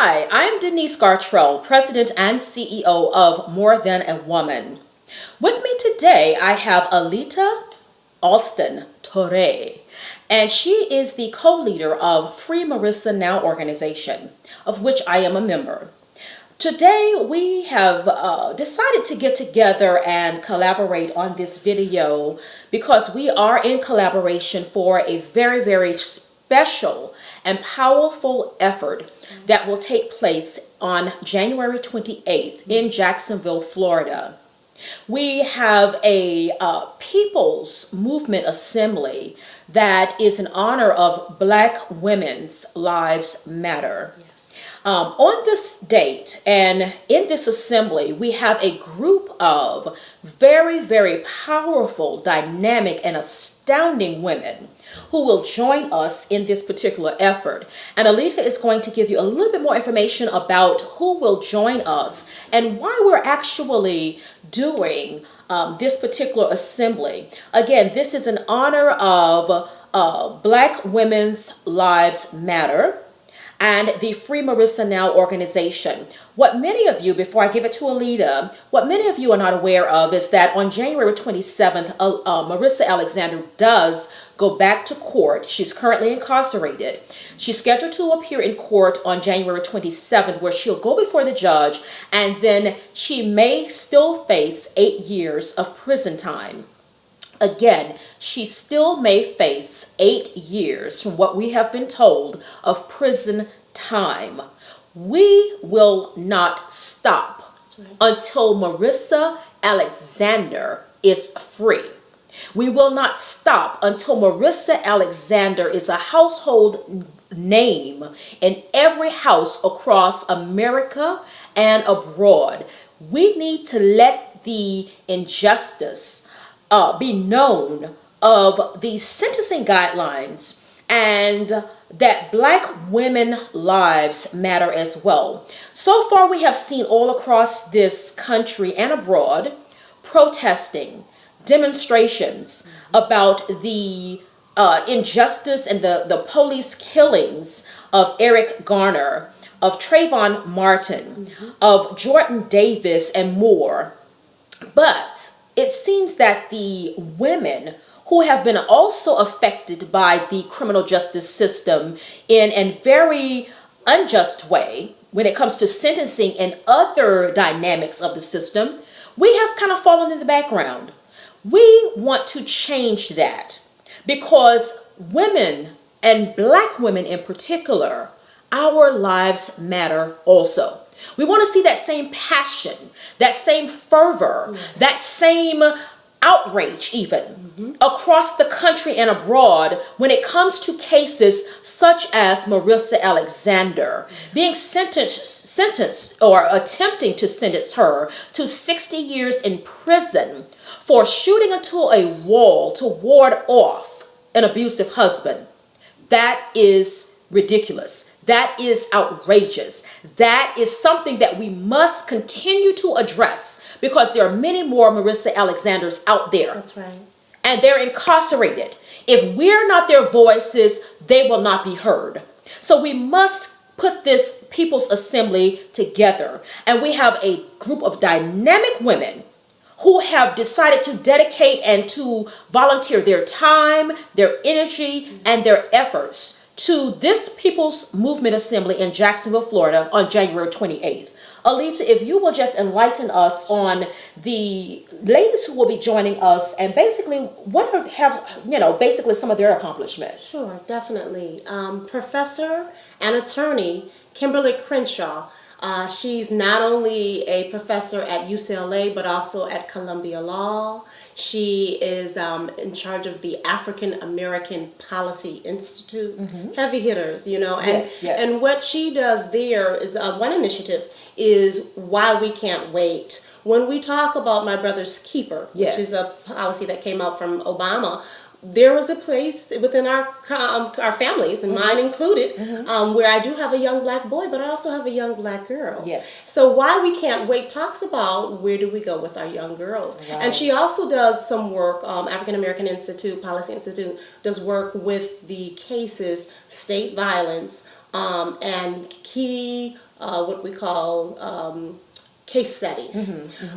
Hi, I'm Denyce Gartrell, President and CEO of More Than a Woman. With me today, I have Alita Alston Torre, and she is the co-leader of Free Marissa Now organization, of which I am a member. Today, we have decided to get together and collaborate on this video because we are in collaboration for a very, very special and powerful effort that will take place on January 28th in Jacksonville, Florida. We have a People's Movement Assembly that is in honor of Black Women's Lives Matter. On this date and in this assembly, we have a group of very, very powerful, dynamic, and astounding women who will join us in this particular effort. And Alita is going to give you a little bit more information about who will join us and why we're actually doing this particular assembly. Again, this is in honor of Black Women's Lives Matter and the Free Marissa Now organization. What many of you, before I give it to Alita, what many of you are not aware of is that on January 27th, Marissa Alexander does go back to court. She's currently incarcerated. She's scheduled to appear in court on January 27th, where she'll go before the judge, and then she may still face 8 years of prison time. Again, she still may face 8 years from what we have been told of prison time. We will not stop until Marissa Alexander is free. We will not stop until Marissa Alexander is a household name in every house across America and abroad. We need to let the injustice be known of the sentencing guidelines and that Black women lives matter as well. So far, we have seen all across this country and abroad protesting, demonstrations about the injustice and the police killings of Eric Garner, of Trayvon Martin, of Jordan Davis, and more. But it seems that the women who have been also affected by the criminal justice system in a very unjust way when it comes to sentencing and other dynamics of the system, we have kind of fallen in the background. We want to change that because women, and Black women in particular, our lives matter also. We want to see that same passion, that same fervor, that same outrage even across the country and abroad when it comes to cases such as Marissa Alexander being sentenced or attempting to sentence her to 60 years in prison for shooting into a wall to ward off an abusive husband. That is ridiculous. That is outrageous. That is something that we must continue to address because there are many more Marissa Alexanders out there. That's right. And they're incarcerated. If we're not their voices, they will not be heard. So we must put this People's Assembly together. And we have a group of dynamic women who have decided to dedicate and to volunteer their time, their energy, and their efforts to this People's Movement Assembly in Jacksonville, Florida on January 28th. Alita, if you will just enlighten us on the ladies who will be joining us and basically what basically some of their accomplishments. Sure, definitely. Professor and attorney Kimberly Crenshaw. She's not only a professor at UCLA, but also at Columbia Law. She is in charge of the African American Policy Institute. Heavy hitters, you know. And, and what she does there is one initiative is Why We Can't Wait. When we talk about My Brother's Keeper, which is a policy that came out from Obama, there was a place within our families, and mine included, where I do have a young black boy, but I also have a young black girl. Yes. So Why We Can't Wait talks about where do we go with our young girls. Right. And she also does some work, African American Institute, Policy Institute, does work with the cases, state violence, and key, what we call, case studies.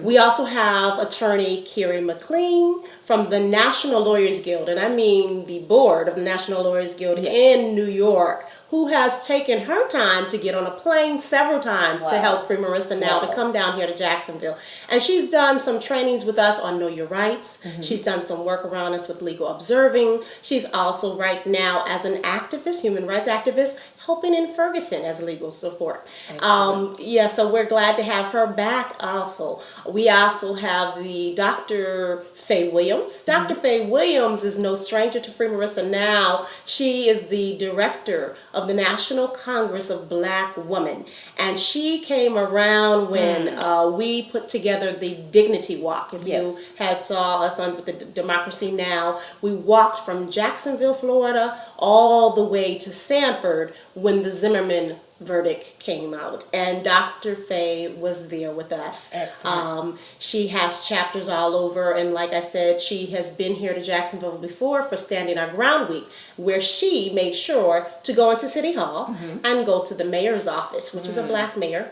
We also have attorney Kerry McLean from the National Lawyers Guild, and I mean the board of the National Lawyers Guild in New York, who has taken her time to get on a plane several times to help free Marissa now to come down here to Jacksonville. And she's done some trainings with us on Know Your Rights. She's done some work around us with legal observing. She's also right now as an activist, human rights activist, helping in Ferguson as legal support. So we're glad to have her back also. We also have the Dr. Faye Williams. Dr. Faye Williams is no stranger to Free Marissa now. She is the director of the National Congress of Black Women. And she came around when we put together the Dignity Walk. If you had saw us on with the Democracy Now!, we walked from Jacksonville, Florida, all the way to Sanford when the Zimmerman verdict came out, and Dr. Faye was there with us. Excellent. She has chapters all over, and like I said, she has been here to Jacksonville before for Standing Our Ground Week, where she made sure to go into City Hall and go to the mayor's office, which is a black mayor,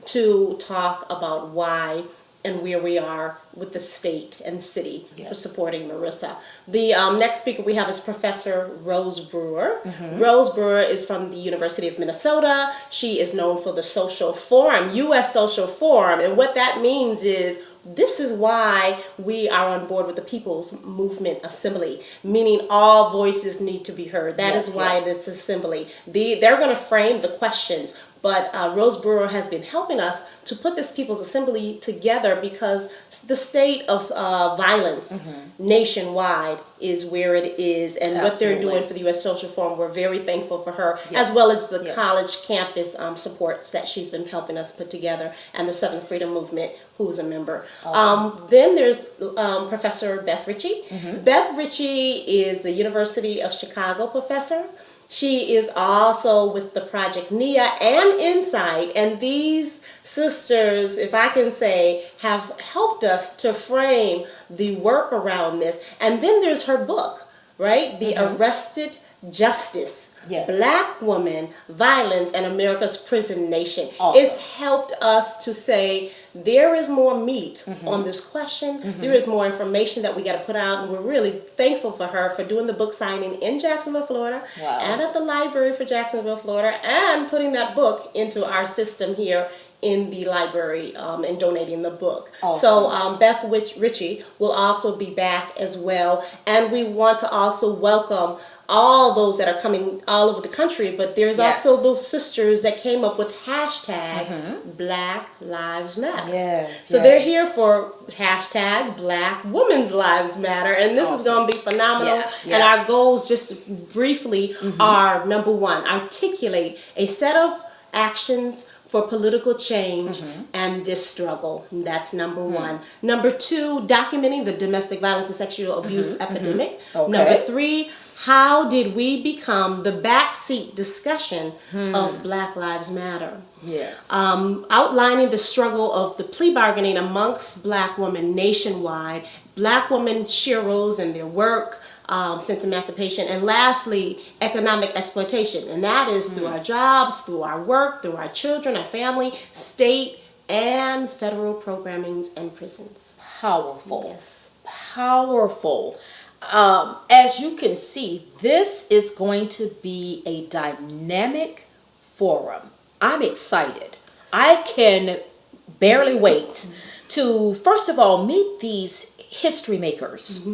to talk about why and where we are with the state and city for supporting Marissa. The next speaker we have is Professor Rose Brewer. Rose Brewer is from the University of Minnesota. She is known for the Social Forum, U.S. Social Forum, and what that means is this is why we are on board with the People's Movement Assembly, meaning all voices need to be heard. That is why it's assembly. They're going to frame the questions, but Rose Brewer has been helping us to put this People's Assembly together because the state of violence nationwide is where it is, and what they're doing for the U.S. Social Forum, we're very thankful for her, as well as the college campus supports that she's been helping us put together, and the Southern Freedom Movement, who's a member. Then there's Professor Beth Ritchie. Beth Ritchie is the University of Chicago professor. She is also with the Project NIA and Insight, and these sisters, if I can say, have helped us to frame the work around this. And then there's her book, right? The Arrested Justice. Black Woman, Violence, and America's Prison Nation. It's helped us to say there is more meat on this question. There is more information that we got to put out, and we're really thankful for her for doing the book signing in Jacksonville, Florida, and at the library for Jacksonville, Florida, and putting that book into our system here in the library and donating the book. So Beth Ritchie will also be back as well, and we want to also welcome all those that are coming all over the country, but there's also those sisters that came up with hashtag Black Lives Matter. So they're here for hashtag Black Women's Lives Matter, and this is going to be phenomenal. And our goals, just briefly, are number one, articulate a set of actions for political change and this struggle. That's number one. Number two, documenting the domestic violence and sexual abuse epidemic. Number three, how did we become the backseat discussion of Black Lives Matter? Outlining the struggle of the plea bargaining amongst Black women nationwide, Black women sheroes and their work since emancipation, and lastly, economic exploitation, and that is through our jobs, through our work, through our children, our family, state, and federal programmings and prisons. Powerful. Powerful. As you can see, this is going to be a dynamic forum. I'm excited. I can barely wait to, first of all, meet these history makers,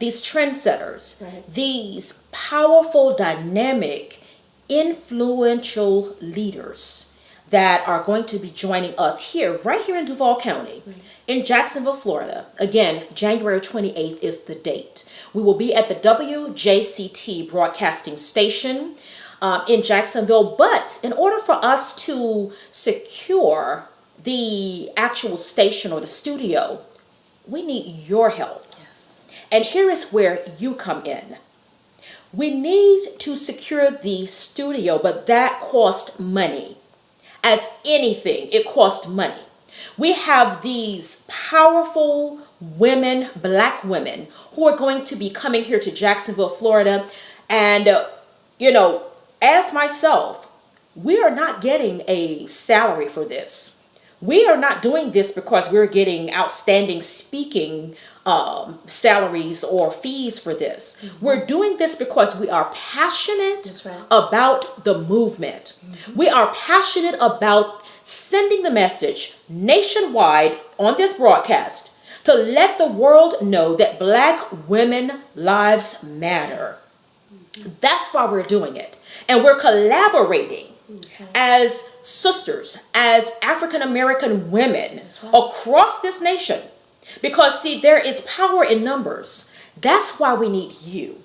these trendsetters, these powerful, dynamic, influential leaders that are going to be joining us here, right here in Duval County, in Jacksonville, Florida. Again, January 28th is the date. We will be at the WJCT broadcasting station in Jacksonville, but in order for us to secure the actual station or the studio, we need your help. And here is where you come in. We need to secure the studio, but that costs money. As anything, it costs money. We have these powerful women, black women, who are going to be coming here to Jacksonville, Florida. And, as myself, we are not getting a salary for this. We are not doing this because we're getting outstanding speaking salaries or fees for this. We're doing this because we are passionate about the movement. We are passionate about sending the message nationwide on this broadcast to let the world know that Black women lives matter. That's why we're doing it. And we're collaborating as sisters, as African American women across this nation. Because, see, there is power in numbers. That's why we need you.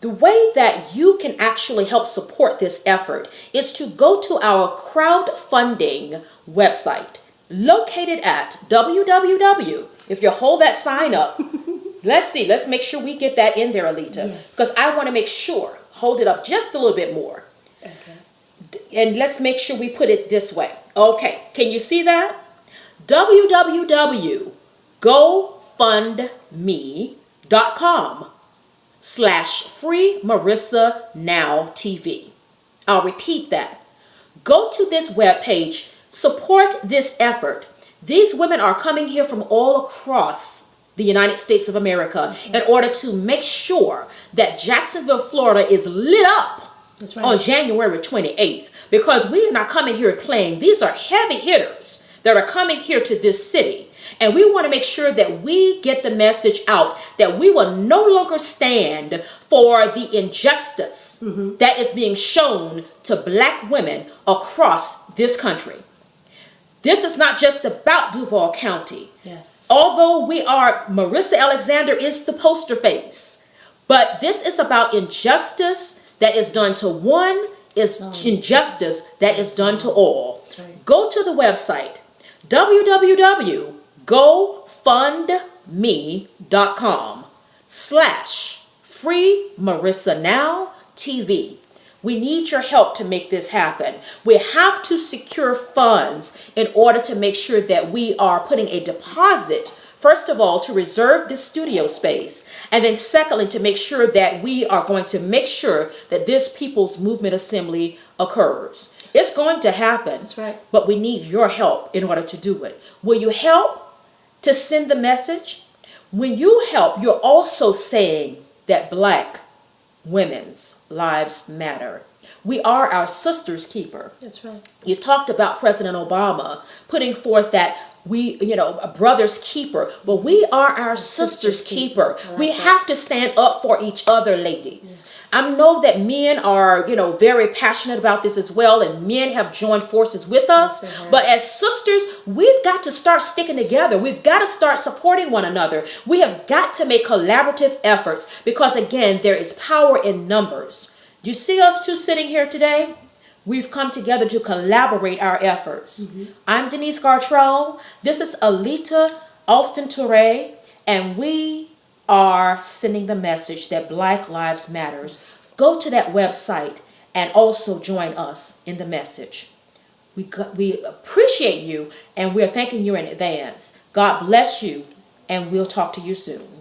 The way that you can actually help support this effort is to go to our crowdfunding website located at www. If you hold that sign up, let's make sure we get that in there, Alita. Because I want to make sure, hold it up just a little bit more. And let's make sure we put it this way. Okay, can you see that? www.gofundme.com/Free Marissa Now TV. I'll repeat that. Go to this webpage, support this effort. These women are coming here from all across the United States of America in order to make sure that Jacksonville, Florida is lit up on January 28th, because we are not coming here playing. These are heavy hitters that are coming here to this city. And we want to make sure that we get the message out that we will no longer stand for the injustice that is being shown to Black women across this country. This is not just about Duval County. Although Marissa Alexander is the poster face, but this is about injustice that is done to one, is injustice that is done to all. Go to the website, www.gofundme.com/Free Marissa Now TV. We need your help to make this happen. We have to secure funds in order to make sure that we are putting a deposit, first of all, to reserve the studio space. And then secondly, to make sure that we are going to make sure that this People's Movement Assembly occurs. It's going to happen. But we need your help in order to do it. Will you help to send the message? When you help, you're also saying that Black women's lives matter. We are our sister's keeper. You talked about President Obama putting forth that a brother's keeper, but we are our sister's keeper. We have to stand up for each other, ladies. I know that men are, very passionate about this as well, and men have joined forces with us. But as sisters, we've got to start sticking together. We've got to start supporting one another. We have got to make collaborative efforts because, again, there is power in numbers. You see us two sitting here today? We've come together to collaborate our efforts. I'm Denyce Gartrell. This is Alita Alston-Touré, and we are sending the message that Black Lives Matters. Go to that website and also join us in the message. We appreciate you, and we're thanking you in advance. God bless you, and we'll talk to you soon.